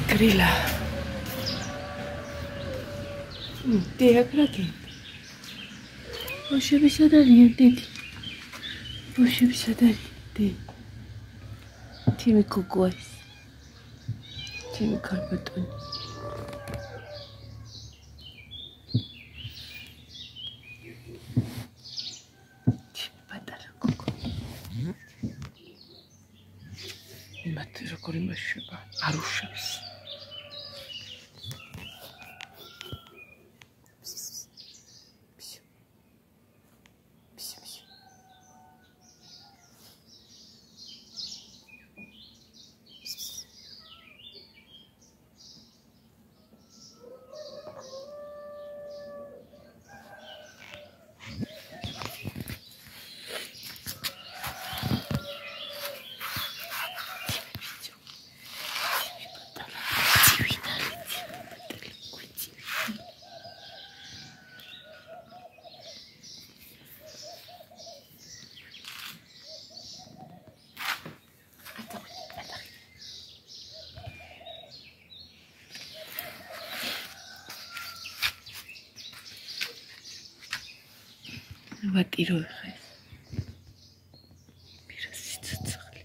Grilla. Diagraki. Boşa bir şeyler dedi. Boşa bir şeyler dedi. Timi kokois. Timi kalbeton. Matero korima sheba. Arushabis. Vatiroy. Biraz sıçralı.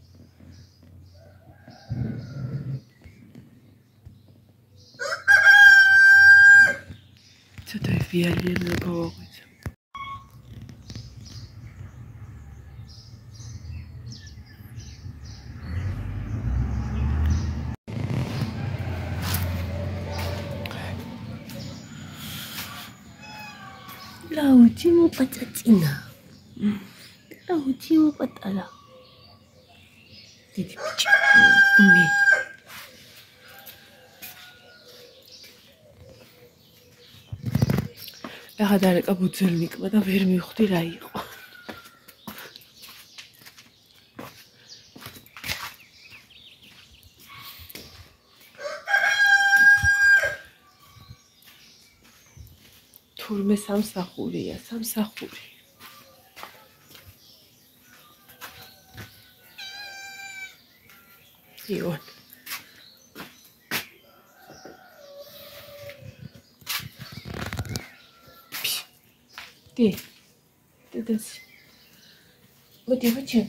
Çatay fiyalıyla bağlayacağım. Laucimo patatina. Laucimo patala. Didi pici. Ne? Ეხა კაბუცელნიკმა და ვერ მივხვდი რა იყო. თურმე სამსახურია, სამსახური. იონ. Დი. დედას. მოდი ვაჩენ.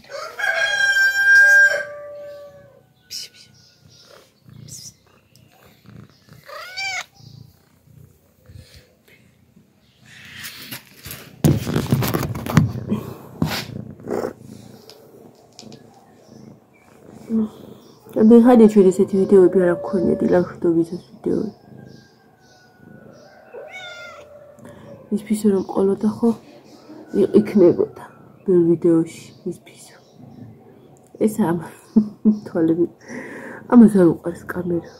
მე ხანი ჩვენ ესეთი ვიდეოები არ გქონიათ ლავშტობის ვიდეოები. ის ფისო რომ ყოლოდა ხო იქნებოდა ბევრ ვიდეოში ის ფისო. ეს ამ თვალები ამას არ უყარს კამერა.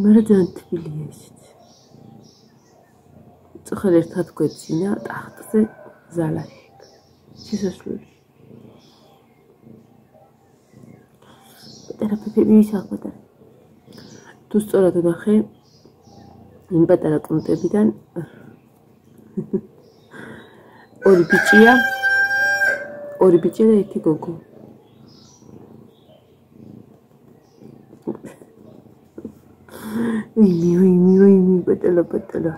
მაგრამ ძალიან თბილია ისიც. წახალ ერთად გვეცინა ტახტზე ზალაში. შესასვლელი. Terapeuti ვისახოთ. თუ სწორად ვნახე იმ პატარა კუნტებიდან ორი ბიჭია და ერთი გოგო. ვიმი პატარა.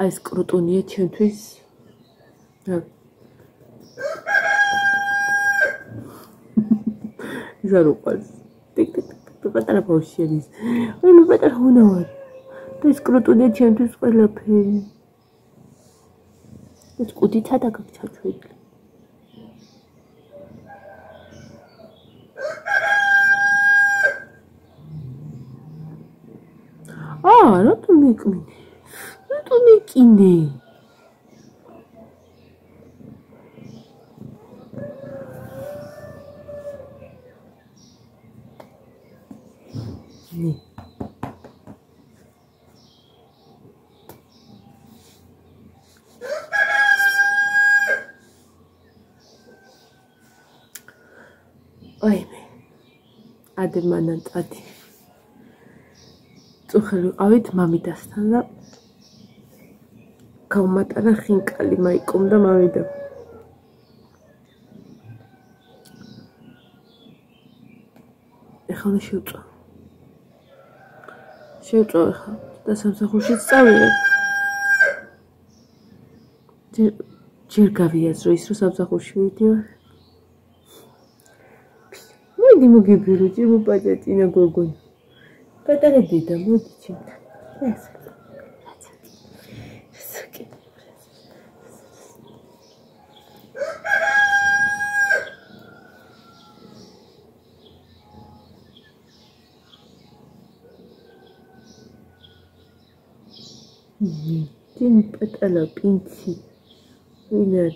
ეს კრუტონია ჩემთვის. ზარო ყავს. პატარა ბავშვია ის. მე პატარა უნავარ. ეს კრუტონია ჩემთვის ყველაფერი. ეს კუდიცა და გაგჩაჩვედი. რატომ მეკმინე? Mekine. Ne? Ой, адеманантати. წუხელი ვიყავით მამიდასთან და გავმატარა ხინკალი მაიკომ და მამიდამ. ეხლა უნდა შევწვა. შევწვა ეხლა და სამსახურშიც წავიდე. ჯერ გავიაზრო ის რომ სამსახურში ვიდივარ. მოდი მოგიბირო ჯერ მოპაჭაჭინა გოგონი. პატარა დედა მოდი ჩემთან. ეს Tin patala pinci. Winner.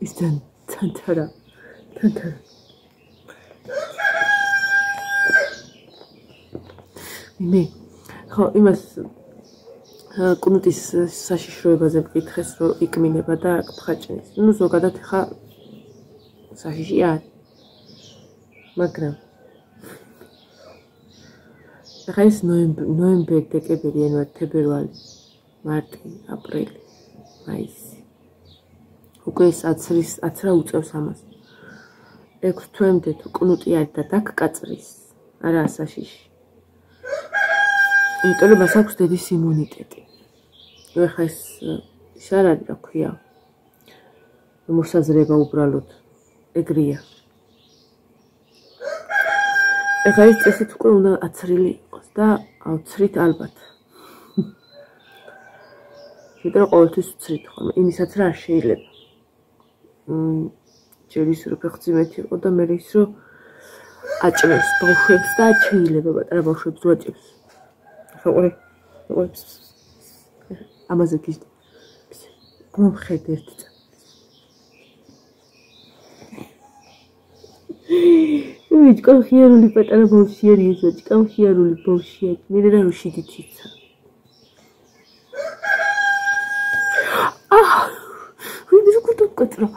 Istan tantara. Tantara. მე ხო იმას კუნუტის საშიშროებაზე მკითხეს რომ იკმინება და ფხაჭნის. ნუ ზოგადად ხა საშიში არ. მაგრამ ახლა ის ნოემბერი, დეკემბერი, იანვარი, თებერვალი, მარტი, აპრილი, მაისი. უკვე ეს აცრა უწევს ამას. 6 თვემდე თუ კუნუტი არის და დაგკაწრის, არა საშიში. იმიტომ რომ მას აქვს დედის იმუნიტეტი. ახლა ეს არ არის რა ქვია. მოსაზრება უბრალოდ ეგრეა. ეხლა ეს წესით უკვე უნდა აცრილი იყოს და ავცრით ალბათ. შეიძლება ყოველთვის ვცრით ხოლმე, იმისაც რა არ შეიძლება. ჯერ ის რომ ფეხძიმეთი იყო და მე ის რომ აჭრებს ბავშვებს და შეიძლება პატარა ბავშვებს რო აჭრებს. ახლა ამაზე გიზდი. მომხედე ერთი წამი. ჭკამხიარული პატარა ბავშვი არის ეს ჭკამხიარული ბავშვი არის მე რა რო შიდით იცა ვინ როგორ დაკოტრა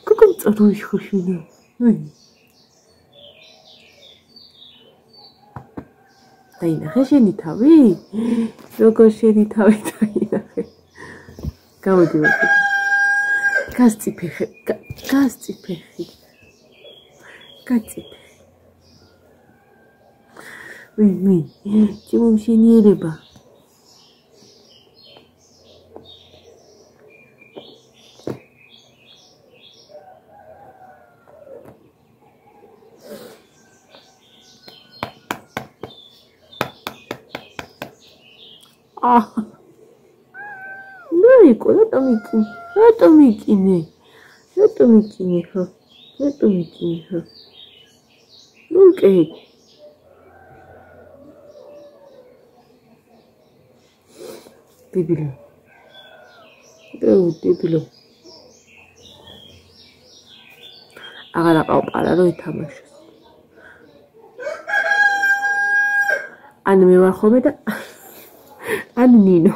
კოკომ წარუი ხოშინა დაინახე შენი თავი როგორ შენი თავი დაინახე გამოდივარ გასწიფეხე კაცი. ვი, ჩემ შენიერება. ნაიკო, რატომ იკინე, ხო? Okay. Debilo. აღარ აყავ რო ითამაშოს. ან მე ვარ ხოლმე და ან ნინო.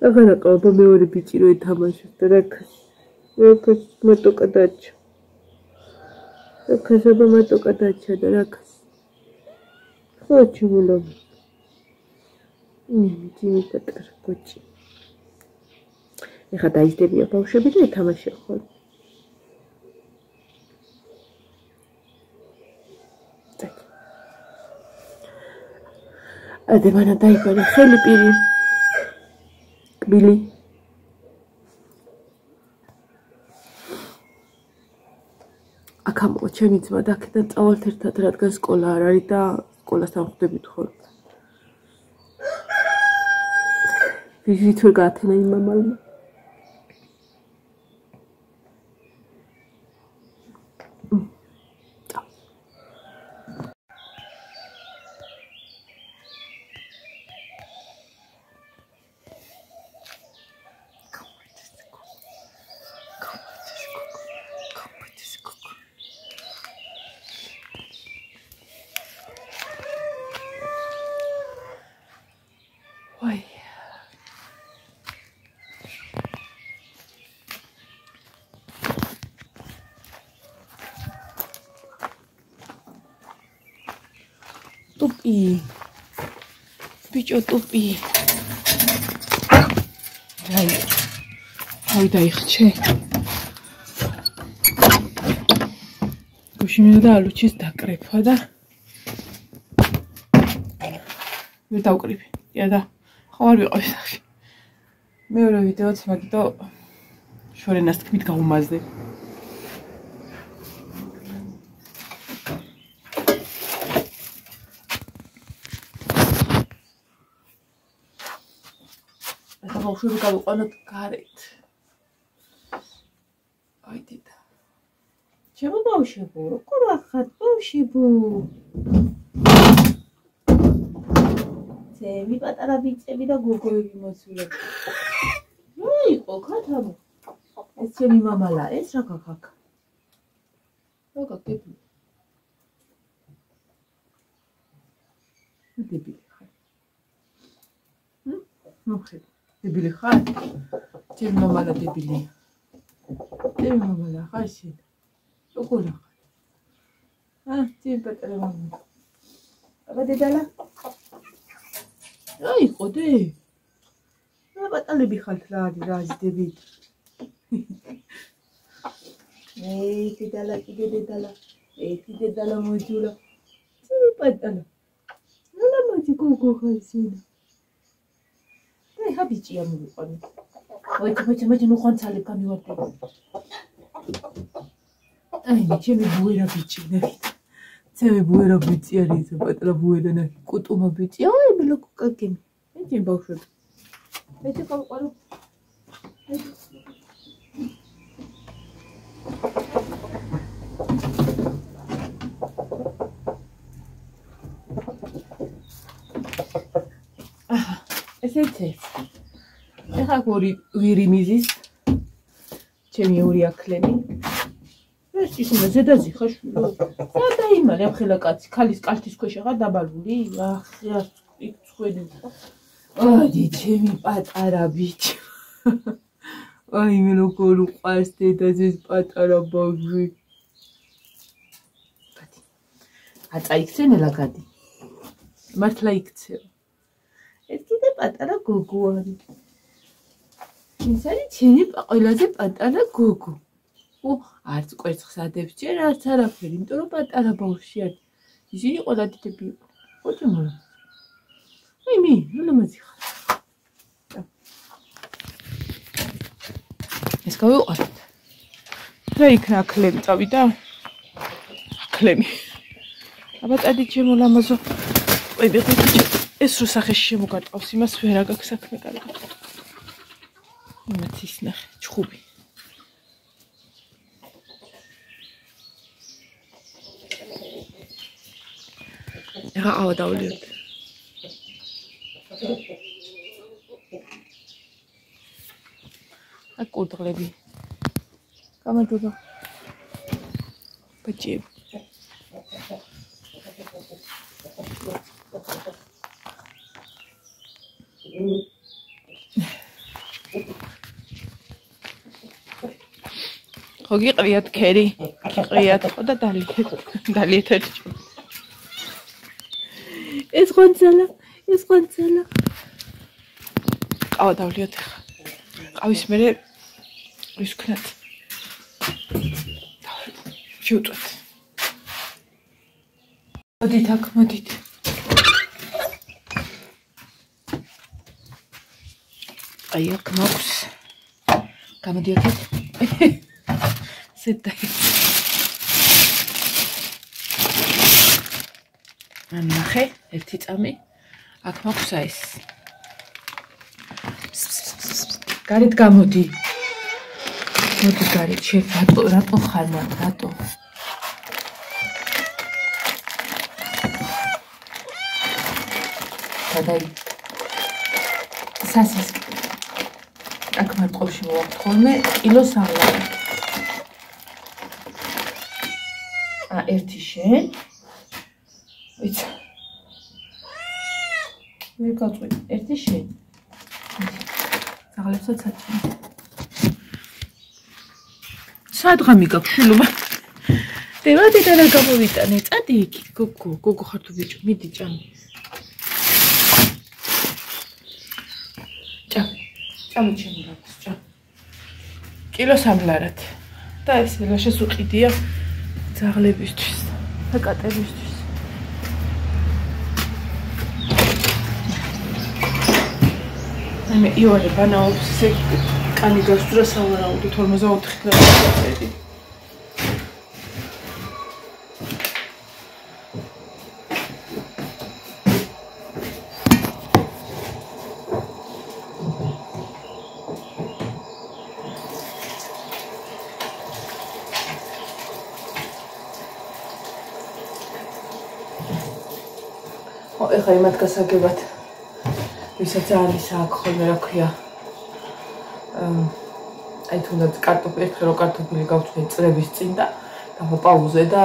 აღარ აყავ მეორე ბიჭი რო ითამაშოს და რაკას მოტოკა დაჭა. Kasaba matoka dacha da rakas. Хочу было. Тими патар кочи. ეხა დაიძდებია ბავშვები და ეთამაშია ხოლმე. ადემანა დაიბანა ხელი პირი. კბილი. აქამო ჩემი ძმა და აქედან წავალთ ერთად რადგან სკოლა არ არის და სკოლასთან ხვდებით ხოლმე. ვიზით ვერ გაათენა იმ მამალმა. Ой. ტუპი. ბიჭო ტუპი. აი. აი დაიხჩე. გუშინდა და ალუჩის დაკრეფა და ვერ დავკრიფი. იადა. ხო არ ვიყავი სახში. მეორე ვიდეოც მაგიტო შორენას თქმით გაუმაზდე. ახლა ბავშვები გავიყვანოთ გარეთ. აი დედა. ჩემო ბავშვებო, როგორ ახართ ბავშვებო? ძემი პატარა ბიჭები და გოგოები მოსულები. რა იყო ქათამო? ეს ჩემი მამალა, ეს რა გაქაქ? რა გაკეთე? დებილი ხარ. მოხედ. დებილი ხარ? ჩემი მამალა დებილია. ჩემი მამალა ხარ შენ. როგორ ახარ? ჩემი პატარა მამალა. აბა დედალა აი ყოდე რა ბატალები ხალთ რა აზიდებით დედალა კიდე დედალა მოძულა ცი ბატალა რა მოძი გოგო ხალსინა აი ჰაბიჭია მოვიყვანე მოიცა ნუ ხანცალი გამივარდე აი ჩემი ბუერა ბიჭი ნახეთ ცემი ბუერა ბიჭი არის ბატალა ბუერა ნახე კუტუმა ბიჭი აი მელოკო კაკემი ეჭი ბავშვები ეჭი ყავყარო ესეცე ეხა ვირი მიზის ჩემი ორი აკლენი ეს ისე ზედაზი ხაშვილო სადა იმალე ახლა კაცი ქალის კალთის ქვეშ აღარ დაბალული ახლა იქ ხვედი აი ჩემი პატარა ბიჭი აი მე როგორ უყვარს დედაზის პატარა ბავშვი გადი აწაიქცენელა გადი მართლა იქცევა ეს კიდე პატარა გოგო არის ეს არის ჩემი ყველაზე პატარა გოგო არც კვერცხს ადებს ჯერ არც არაფერი, იმიტომ რომ პატარა ბავშვი არის. ისინი ყველა დიდები იყო. ხოჭი მოლა. აი მე, რა ლამაზი ხარ. ეს გავიყვანოთ. რა იქნა აკლები წავიდა? აკლები. აბა წადი ჩემო ლამაზო. ყვები ეს რო სახეში შემოგარტყავს იმას ვერა გაქვს საქმე კარგად. იმათ ის ნახე, ჩხუბი. რა ავდავლიოთ აკურდღლები გამარჯობა ბიჭები ხო გიყრიათ ქერი გიყრიათ ხო და დალიეთ ეს ხონცალა ყავა დავლიოთ ხა ყავის მერე ის ქნათ შევწვეთ მოდით აქ მოდით აი აქ მაქვს გამოდიოთ სეტაი ნახე ერთი წამი აქ მაქვს ეს გარეთ გამოდი მოდი გარეთ შენ რატო ხარ მან რატო გადაი სასის აქ მარტყობში მოვაქვს ხოლმე კილოს აღარ ერთი შენ ვიცი მე გავწვი ერთი შენ აღლებსაც აჩვენე სადღამი გაქვს შულობა დევადი და რა გამოვიტანე? წადი იქ, გოგო ხარ თუ ბიჭო, მიდი ჭამი. ჭამი ჩემი რაღაც, ჭამი. კილოს ამლარად. და ეს ლაშეს უყიდია ძაღლებისთვის და კატებისთვის. მე იოანე ბანაობს ისე კანი გასწრა სავარაუდოდ 54 კილომეტრი. ეხლა იმათ გასაგებად ვისაც ძალიან ისაქვს ხოლმე რა ქვია აი თუნდაც კარტოფილი ერთხელ რო კარტოფილი გავწვენ წლების წინ და დავაპაუზე და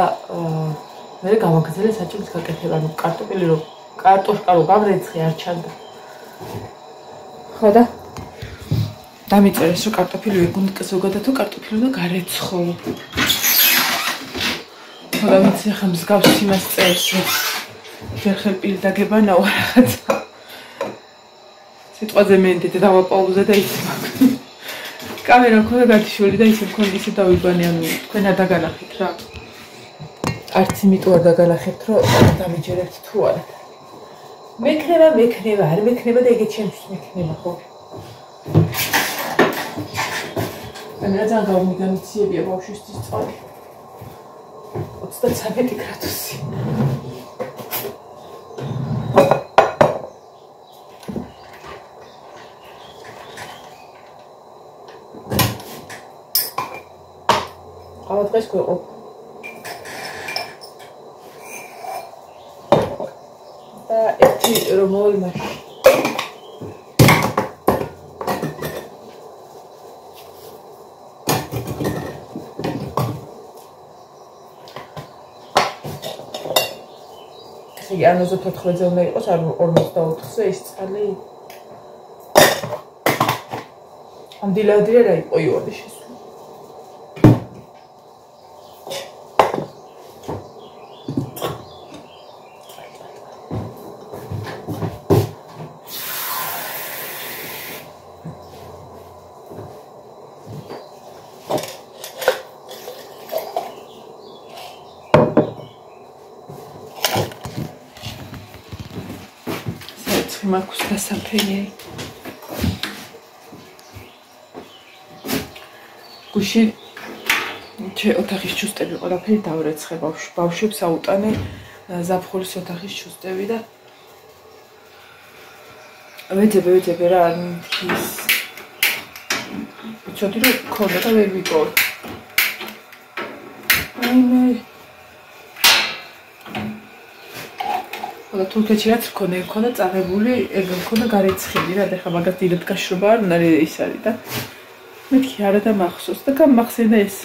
მე გავაგრძელე საჭმლის გაკეთება ანუ კარტოფილი რო კარტოშკა რო გავრეცხე არ ჩანდა ხო და დამიწერეს რომ კარტოფილი ვეგუნდა ზოგადად თუ კარტოფილი უნდა გარეცხო ხო და ვიცი ხა მსგავს იმას წერს რომ ხელ პირ დაგებანაო რაღაცა სიტყვაზე მენდეთ დავაპაუზე და ისე კამერა მქონდა გათიშული და ისე მქონდა ისე დავიბანე ანუ თქვენ არ დაგანახეთ რა არც იმიტომ არ დაგანახეთ რომ დამიჯერებთ თუ არა მექნება არ მექნება და ეგეც ჩემთვის მექნება ხო ანუ რა ძალიან გამომიგამიციებია ბავშვისთვის წყალი 33 გრადუსი დღეს გვეყო და ერთი რომ მოვიმართ იგი არ 34-ზე უნდა იყოს არ 44-ზე ის წყალი ამ დილადრე რა იყო იოანე შესული მაქვს დასაფრენი გუში ოთახის ჩუსტები ყველაფერი დავრეცხე ბავშვებს აუტანე ზაფხულის ოთახის ჩუსტები და ვეძებე რა ის ცოტი რომ ქონდა და ვერ ვიპოვე მე და თურქეთში რაც მქონდა წაღებული ეგ მქონდა გარეცხილი რა და ხა მაგას დიდად გაშრობა არ უნდა ის არის და მეთქი არა და მახსოვს და გამახსენდა ეს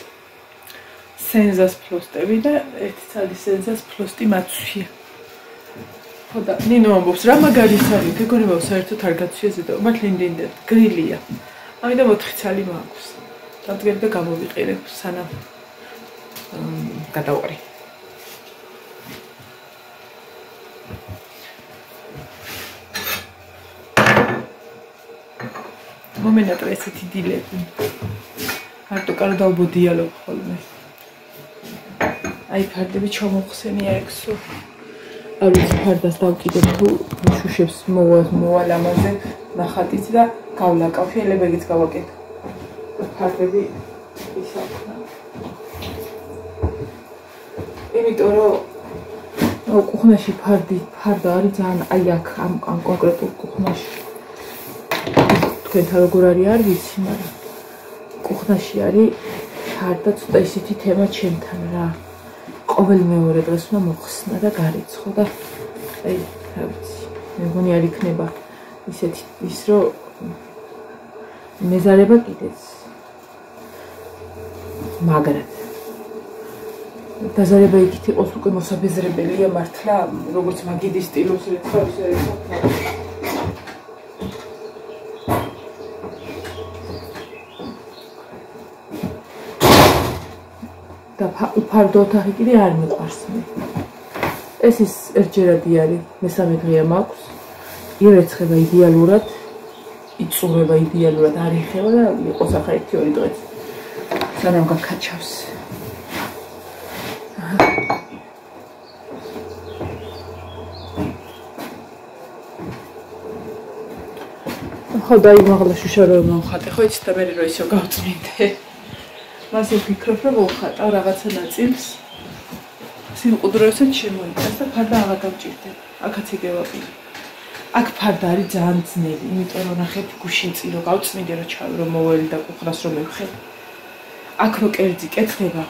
სენზას ფლოსტები და ერთი ცალი სენზას ფლოსტი მაცვია ხო და ნინო ამბობს რა მაგარი არის გეგონება საერთოდ არ გაცვიაზე და მათ ლინდენდა გრილია ამიტომ 4 ცალი მაქვს დადგენ და გამოვიყირებ სანამ გადავყრი მომენატრა ესეთი დილები მარტო კარგ დავბოდიალობ ხოლმე აი ფარდები ჩამოხსენია ექსო არ ვიცი ფარდას დავკიდებ თუ შუშებს მოვალ ამაზე ნახატით და გავლაკავ შეიძლება ეგეც გავაკეთო ფარდები ისახნა იმიტომ რომ კუხნაში ფარდა არის ძალიან აი აქ ამ კონკრეტულ კუხნაში თქვენთან როგორ არის არ ვიცი, მაგრამ კუხნაში არის ფარდა ცოტა ისეთი თემა ჩემთან რა. ყოველ მეორე დღეს უნდა მოხსნა და გარეცხო და აი, რა ვიცი, მე მგონი არ იქნება ისეთი ის რომ მეზარება კიდეც. მაგრამ დაზარება იქით იყოს უკვე მოსაბეზრებელია მართლა, როგორც მაგიდის სტილოს რეცხვავის და უფარდო ოთახი კიდე არ მიყვარს მე. ეს ის ერთჯერადი არის, მესამე დღეა მაქვს. იერეცხება იდეალურად, იწურება იდეალურად, არ იხევა და იყოს ახლა 1-2 დღეც. სანამ გაქაჩავს. ხო დაიმაღლა შუშა რომ მომხატე, ხო იცით და მე რო ისო გავწმინდე. მასე ვფიქრობ რომ მომხატავ რაღაცა ნაწილს. სიმყუდროებსაც შემოიტანს და ფარდა აღარ გამჭირდება. აქაც იგევაპირე. აქ ფარდა არის ძალიან ძნელი, იმიტომ რომ ნახეთ გუშინ წინ რო გავწმინდე რომ ჩავი რომ მოველი და კუხრას რომ მევხე. აქ რო კერძი კეთდება.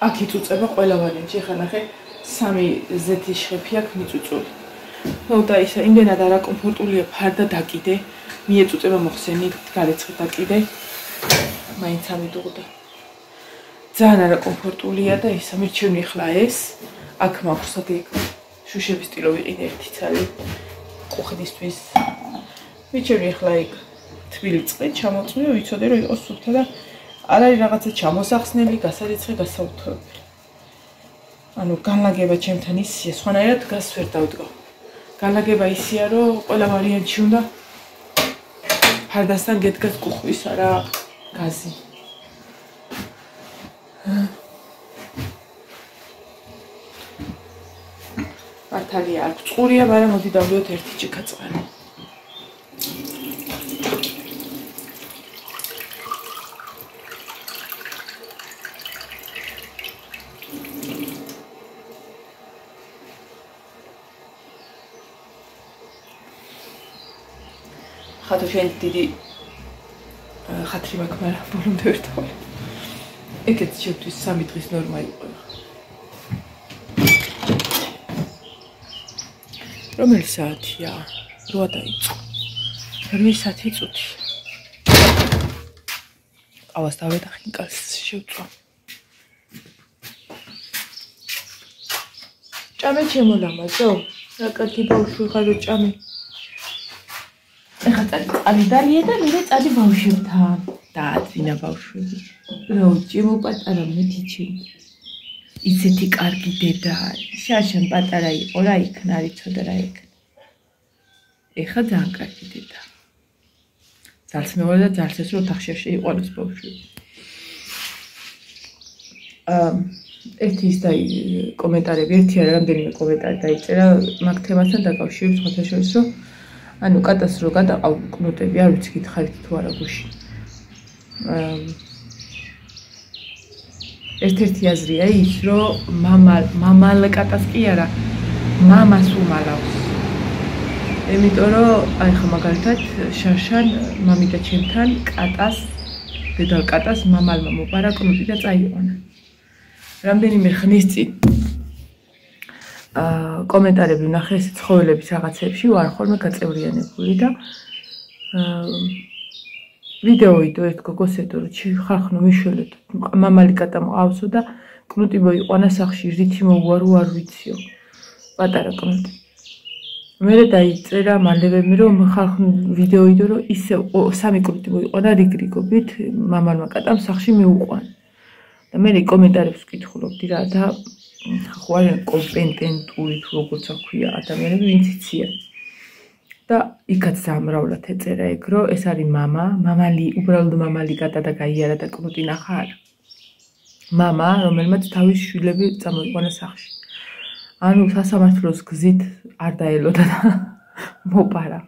აქ იწუწება ყველა ვარიანტი. ახლა ნახე 3 ზეთის შხეფი აქ მიწუწული. ნუ და ისა იმდენად არაკომფორტულია ფარდა დაკიდე, მიეწუწება მოხსენი, გარეცხე დაკიდე. მაინც ამიდუღდა. ძალიან არაკომფორტულია და ისა მირჩევნი ახლა ეს აქ მაქვს აგი შუშების სტილო ვიყიდე ერთი ცალი კუხნისთვის. მირჩევნი ახლა იქ თბილი წყლით ჩამოწმიო, ვიცოდე რომ იყოს სუფთა და არ არის რაღაცა ჩამოსახსნელი, გასარიცხე, გასაუთოებელი. ანუ განლაგება ჩემთან ისია, სხვანაირად გას ვერ დავდგა. განლაგება ისია, რომ ყველა ვარიანტში უნდა ფარდასთან გედგას კუხვისა რა გაზი. მართალია არ წყურია, მაგრამ მოდი დავლიოთ ერთი ჭიქა წყალი. ხათო შენ დიდი ხათრი მაქვს, მაგრამ ბოლომდე ვერ თავი. ეგეც შევთვის 3 დღის ნორმა იყო. რომელი საათია? 8 დაიწყო. რომელი საათი წუთი? ყავას დავედა ხინკალს შევწვა. ჭამე ჩემო ლამაზო? რა კარგი ბავშვი ხარ რო ჭამე. ეხლა წალი დალია და მე წალი ბავშვებთან. დააძინა ბავშვები. რო ჭიმო პატარა მეთიჩი. ისეთი კარგი დედა არის. შაშან პატარა იყო რა იქნა, არ იცოდა რა იქნა. ეხლა ძალიან კარგი დედა. ძალს მეუღლა და ძალს ეს რო ოთახში შეიყვანოს ბავშვები. ერთი ის და კომენტარები, ერთი არა რამდენიმე კომენტარი დაიწერა მაგ თემასთან დაკავშირებით ხოთაშორის რომ ანუ კატას რო გადაყავ კნუტები, არ ვიცი გითხარით თუ არა გუში. ერთ-ერთი აზრია ის, რომ მამალ კატას კი არა, მამას უმალავს. იმიტომ რომ აი ხა მაგალითად შაშან მამიდა ჩემთან კატას, დედალ კატას მამალმა მოპარა კნუტი და წაიყვანა. რამდენიმე ხნის წინ კომენტარები ვნახე ეს ცხოველების რაღაცებში ვარ ხოლმე გაწევრიანებული და ვიდეო იდო ერთ გოგოს ედო რომ ხარხნო მიშველეთ მამალი კატა მყავსო და კნუტი მოიყვანა სახში რითი მოუარო არ ვიციო პატარა კნუტი მე დაიწერა მალევე მე რომ ხარხნო ვიდეო იდო რომ ისე 3 კნუტი მოიყვანა რიგრიგობით მამალმა კატამ სახში მეუყვანა და მე კომენტარებს ვკითხულობდი რა და ხო არიან კომპეტენტური თუ როგორც აქვია ადამიანები ვინც იციან და იქაც სამრავლად ეწერა ეგ რომ ეს არის მამალი უბრალოდ მამალი კატა და გაიარა და კნუტი ნახა არა მამა რომელმაც თავის შვილები წამოიყვანა სახში ანუ სასამართლოს გზით არ დაელოდა და მოპარა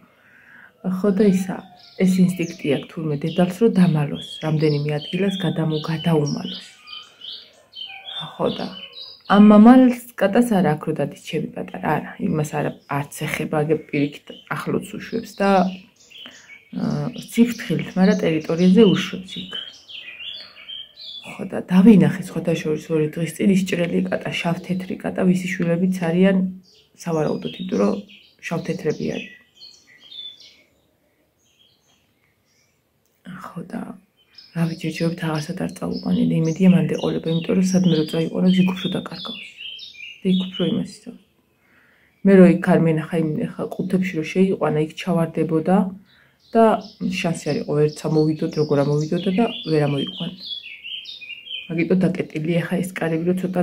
ხო და ისა ეს ინსტინქტი აქვს თურმე დედალს რომ დამალოს რამდენიმე ადგილას გადაუმალოს ხო და ამ მამალს კატას არ აქვს რომ დადის ჩემი პატარა არა იმას არც ეხება აგ პირიქით ახლოც უშვებს და ციფრთხილით მაგრამ ტერიტორიაზე უშვებს იქ ხო და დავინახე სხვათაშორის 2 დღის წინ ისჭრელი კატა შავთეთრი კატა ვისი შვილებიც არიან სავარაუდოდ იმიტომ რომ შავთეთრები არის ხო და რა ვიჯერჯერობთ აღარსად არ წავუყვანილი იმედია მანდ ეყოლება იმიტომ რომ სადმე რო წაიყვანოს იქ უფრო დაკარგავს და იქ უფრო იმას იცავს მე რო იქ არ მენახა იმ ხა ყუთებში რო შეიყვანა იქ ჩავარდებოდა და შანსი არ იყო ერთსა მოვიდოდ როგორ ამოვიდოდა და ვერ ამოიყვანა მაგიტო დაკეტილი ახლა ეს კარები რო ცოტა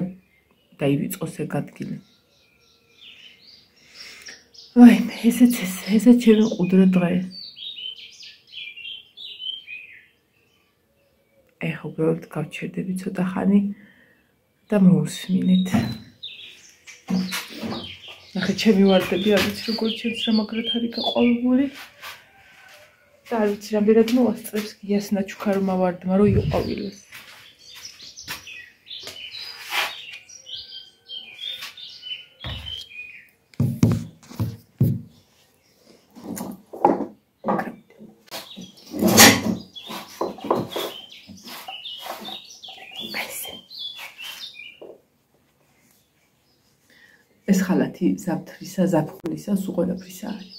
დაივიწყოს ეგ ადგილი. აი, ესეც ჩემი ყუდრო დღე. ეხლა უბრალოდ გავჩერდები ცოტა ხანი და მოусმინეთ. ნახე, ჩემი ვარდები არ ვიცი როგორ ჩემს რა მაგრად არის გაყოლებული. და არ ვიცი რამდენად მოასწრებს გიას ნაჩუქარმა ვარდმა რო იყვავილოს. ეს ხალათი ზაფთრისა, ზაფხულისა, სულ ყველაფრისა არის.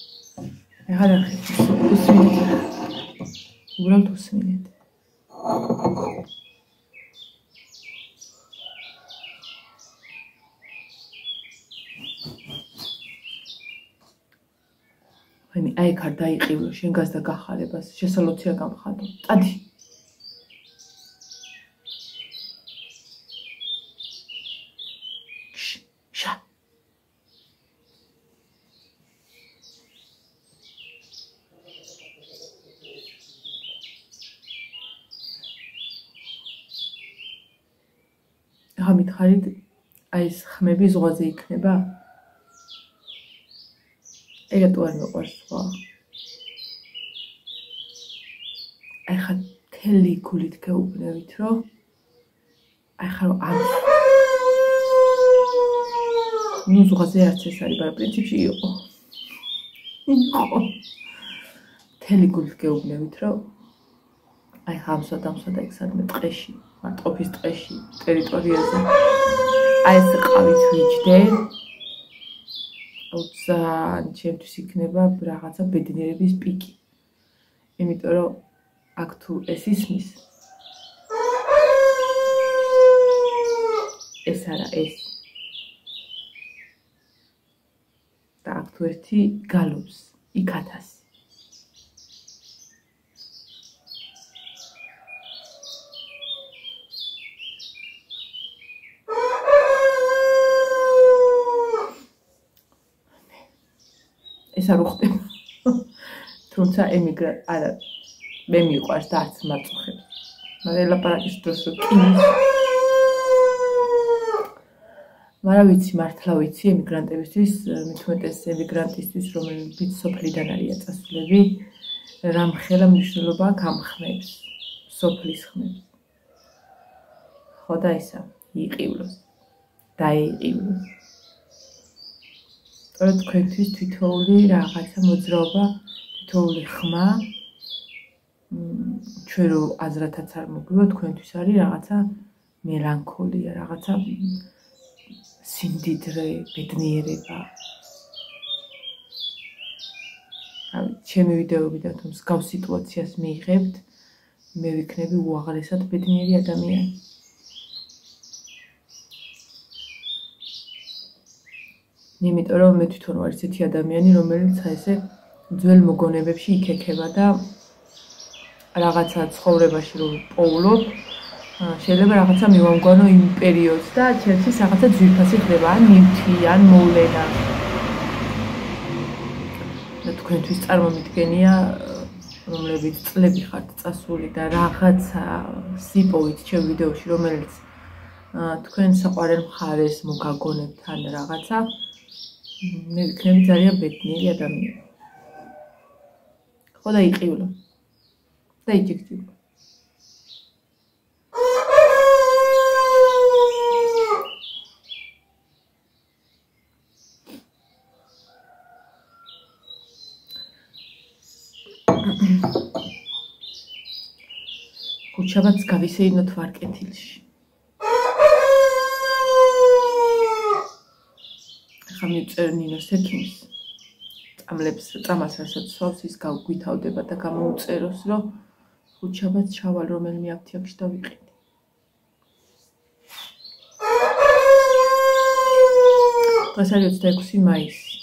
ეხლა ნახეთ, უსმინეთ. უბრალოდ უსმინეთ. აი ეგ არ დაიყივლო, შენ გასდა გახარებას, შესალოცია გამხადო. წადი. შა. ახლა მითხარით, აი ეს ხმები ზღვაზე იქნება? ეგეთო არ მეყვარს სხვა. აი ხა თელი გულით გეუბნევით, რომ აი ხა რომ ამ ნუ ზღვაზე არც ეს არის, მაგრამ პრინციპში იყო. თელი გულით გეუბნევით, რომ აი ხა ამსვად იქ სადმე ტყეში, მარტყოფის ტყეში, ტერიტორიაზე. აი ეს ყავით ვიჯდე. უცან ჩემთვის იქნება რაღაცა ბედნიერების პიკი. იმიტომ რომ აქ თუ ეს ისმის ეს არა ეს. და აქ თუ ერთი გალობს, იქ 1000. ეს არ უხდება. თუმცა არა, მე მიყვარს და არც მაწუხებს. მაგრამ ელაპარაკის დროს რო კინის. მაგრამ ვიცი, მართლა ვიცი, ემიგრანტებისთვის, მით უმეტეს ემიგრანტისთვის, რომლებიც სოფლიდან არიან წასულები, რამ ხელა მნიშვნელობა აქვს ამ ხმებს, სოფლის ხმებს. ხო და ისა, იყივლოს, დაეიყივლოს. სწორედ თქვენთვის თითოეული რაღაცა მოძრაობა, თითოეული ხმა, ჩვენ რო აზრათაც არ მოგვივა, თქვენთვის არის რაღაცა მელანქოლია, რაღაცა სიმდიდრე, ბედნიერება. ჩემი ვიდეოებიდან თუ მსგავს სიტუაციას მიიღებთ, მე ვიქნები უაღრესად ბედნიერი ადამიანი. იმიტომ რომ მე თვითონ ვარ ისეთი ადამიანი, რომელიც ესე ძველ მოგონებებში იქექება და რაღაცა ცხოვრებაში რომ პოულობ, შეიძლება რაღაცა მივამგვანო იმ პერიოდს და ჩემთვის რაღაცა ძვირფასი ხდება, ან ნივთი, ან მოვლენა. და თქვენთვის წარმომიდგენია, რომლებიც წლები ხართ წასული და რაღაცა სიპოვით ჩემ ვიდეოში, რომელიც თქვენ საყვარელ მხარეს მოგაგონებთ ან რაღაცა, მე ვიქნები ძალიან ბედნიერი ადამიანი. ხო და იყივლო. და იჯიჯიბო. ხუჩაბაც გავისეინოთ ვარკეთილში. ახლა მივწერ ნინოს ექიმს. წამალს რასაც სვავს, ის გვითავდება და გამოუწეროს, რომ ხუჩაბაც ჩავალ რომელიმე აფთიაქში და ვიყიდე. დღეს არის 26 მაისი.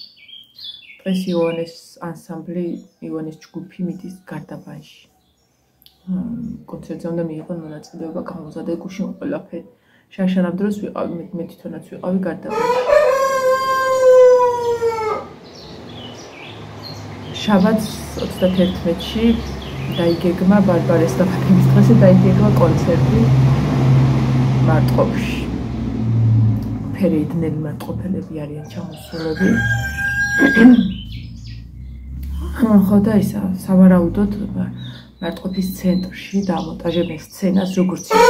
დღეს იოანეს ანსამბლი, იოანეს ჯგუფი მიდის გარდაბანში. კონცერტზე უნდა მიიღო მონაწილეობა, გამოზადე გუშინ ყველაფერი. შარშანამ დროს ვიყავი, მე თვითონაც ვიყავი გარდაბაში. შაბათს 31-ში დაიგეგმა ბარბარეს დაბადების დღეზე დაიგეგმა კონცერტი მარტყოფში. ფერეიდნელი მარტყოფელები არიან ჩამოსულები. ხო და ისა სავარაუდოდ მარტყოფის ცენტრში დამონტაჟებენ სცენას როგორც ის.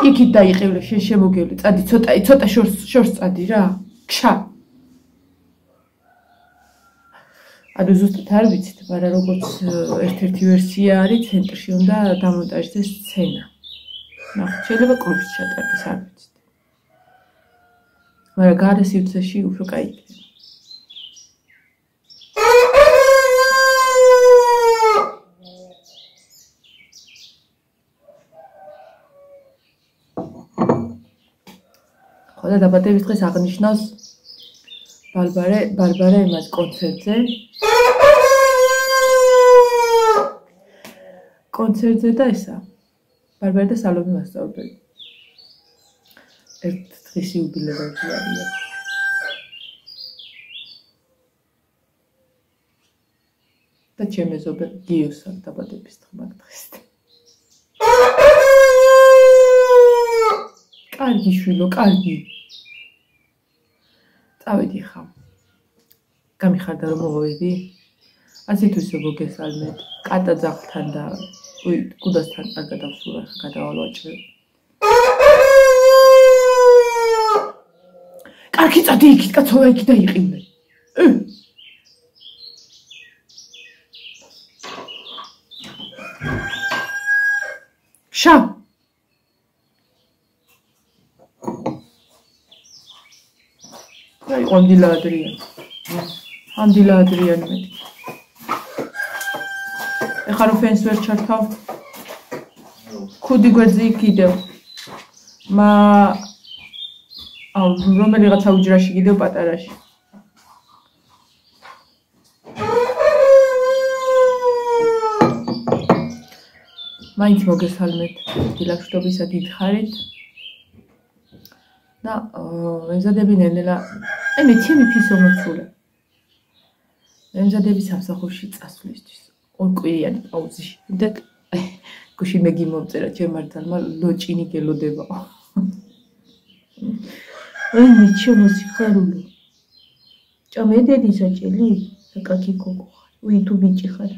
იქით დაიყევლე შემოგევლე, წადი ცოტა შორს წადი რა. ქშა. ანუ ზუსტად არ ვიცით, მაგრამ როგორც ერთ-ერთი ვერსია არის, ცენტრში უნდა დამონტაჟდეს სცენა. ნახეთ, შეიძლება კლუბში ჩატარდეს, არ ვიცით. მაგრამ გარე სივრცეში უფრო კაი იქნება. ხო და დაბადების დღეს აღნიშნავს ბარბარა იმას კონცერტზე. კონცერტზე და ისა ბარბარა და სალომე მასწავლებელი. ერთ დღის იუბილეები არიან. და ჩემი ზოგად გიოს აქვს დაბადების დღეს. კარგი შვილო, კარგი. წავედი ხა. გამიხარდა რომ მოვედი. ასეთ ისე მოგესალმეთ. კატა ძაღლთან და კუდასთან კარგად ავსურა, გადავალვაჭრე. კარგი წადი იქით, კაცო, იქით დაიყინე. შა აი ამდილა ადრიან მე ეხლა რო ფენს ვერ ჩართავ ქუდი გვერდზე კიდევ რომელიღაცა უჯრაში კიდევ პატარაში მაინც მოგესალმეთ დილაშვიდობისა დიდხარით და ემზადები ნელ-ნელა მე ჩემი ფისო მოცულე ემზადები სამსახურში წასვლისთვის ორკვირიანი პაუზში და გუში მეგი მომწერა ჩემ მართალმა ლოჭინი გელოდება მე ჩემო სიხარულო ჭამე დედი საჭელი საკაკი კოკო უი თუ ბიჭი ხარ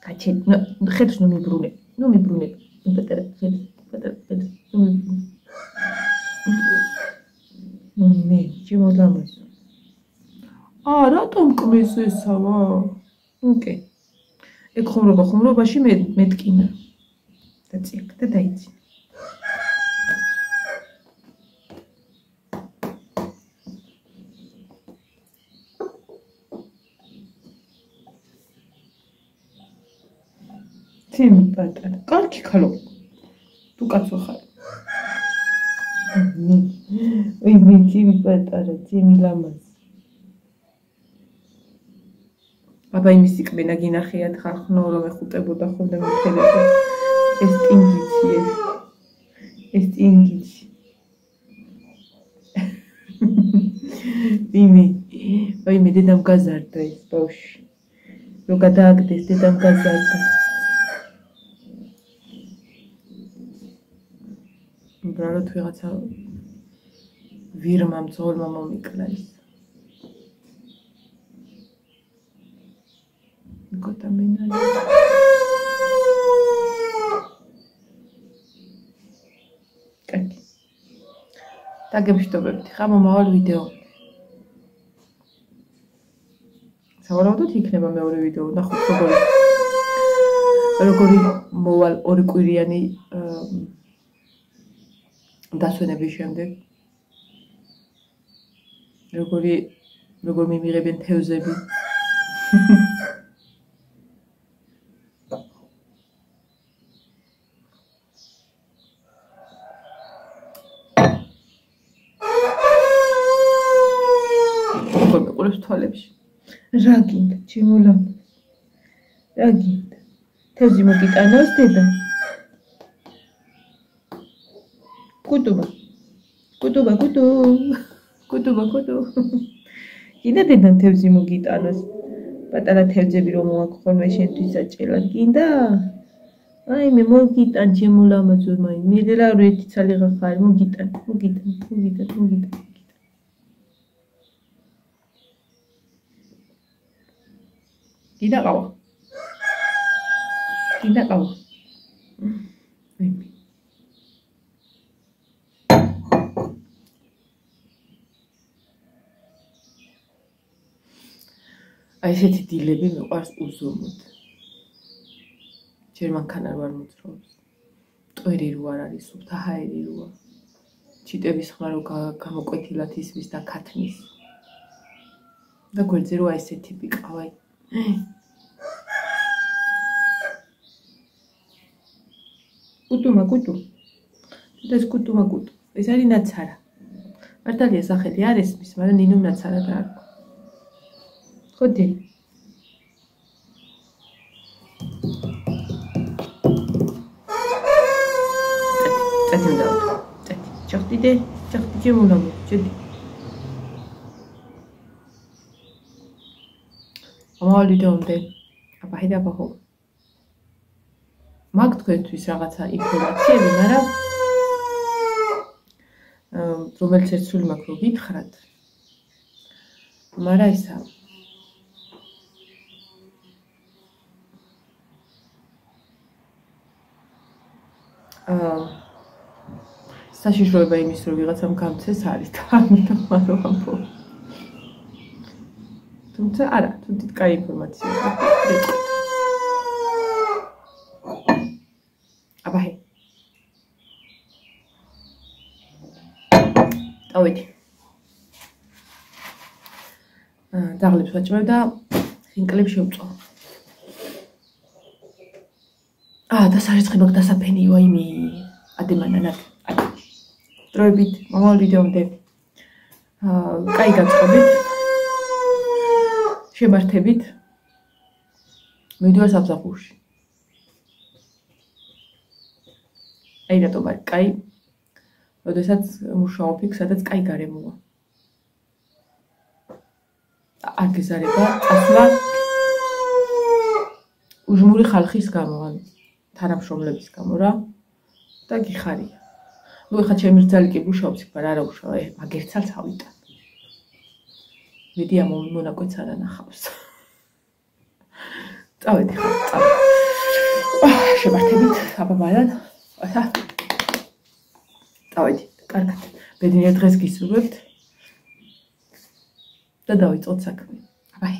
კაჩე ხედს ნუ მიბრუნე პატარა მე ჩემო დამას რატომ კვეს ესავა ოკეი ეგ ხუმრობაში მეტკინა და წიეკ და დაიძინა ჩემი პატარა კარგი ხალო თუ კაცო ხარ მე ჩემი პატარა ჩემი ლამაზი აბა იმის იყმენა გინახიათ ხალხნო რომ ეხუტებოდა ხოლმე მეთელება ეს ტინგიცი მე დედამ გაზარდა ეს ბავშვი რო გადააგდეს დედამ გაზარდა უბრალოდ ვიღაცა ვირმა მძღოლმა მომიკლა ის გოტამენალი კარგი დაგემშვიდობებთ ხა მომავალ ვიდეო სავარაუდოდ იქნება მეორე ვიდეო ნახოთ როგორი მოვალ ორი კვირიანი დასვენების შემდეგ როგორ მიმიღებენ თევზები მეკურებს თვალებში რა გინდა ჩემო ლამაზ რა გინდა თევზი მოგიტანოს დედა. კუტუბა. კიდე დედამ თევზი მოგიტანოს. პატარა თევზები რომ მოაქვს ხოლმე შენთვის საჭირად გინდა? აი მე მოგიტან ჩემო ლამაზო მაი. მე რა ერთი ცალი ხარ მოგიტან. Gida qawa. აი ესეთი დილები მიყვარს უზომოდ. ჯერ მანქანა რო არ მოძრაობს. ტვერი რო არ არის, სუფთა ჰაერი როა. ჩიტების ხმა რო გამოკვეთილად ისმის და ქათმის. და გვერდზე რო აი ესეთი ვიყავ. კუტუ. ეს კუტუ. ეს არის ნაცარა. მართალია სახელი არ ესმის, მაგრამ ნინომ ნაცარა დაარქვა. ხოდი. წეთი. ჩახტიდე მოლამო, ჩედი. ამავალი დონდე. აბაჰო. მაგ თქვენთვის რაღაცა ინფორმაციები, მაგრამ რომელიც ერთსული მაქვს რომ გითხრათ. მაგრამ ისა საშიშროება იმის რომ ვიღაცამ გამცეს არის და ამიტომ არ ვამბობ. თუმცა არა, თუნდაც კაი ინფორმაცია აქვს. აბაჰე. დავიდი. დაღლებს ვაჭმევ და ხინკლებს შევწო. და სარეცხი მაგ დასაფენიო აიმე ადემანანად. დროებით მომავალ ვიდეომდე კაი განწყობით შემართებით მივიდივარ სამსახურში. აი რატომ არის კაი, როდესაც მუშაობ იქ, სადაც კაი გარემოა. არ გეზარება წასვლა უჟმური ხალხის გამო, ანუ თანამშრომლების გამო რა და გიხარია. ნუ ეხლა ჩემი რძალი კი მუშაობს იქ, მაგრამ არა უშავა, მაგ ერთ ცალს ავიტან. მედი ამ მონაკვეთს არ ანახავს. წავედი ხარ, შემართებით, აბაბალან. წავედი, კარგად. ბედნიერ დღეს გისურვებთ და დავიწყოთ საქმე. აბაი.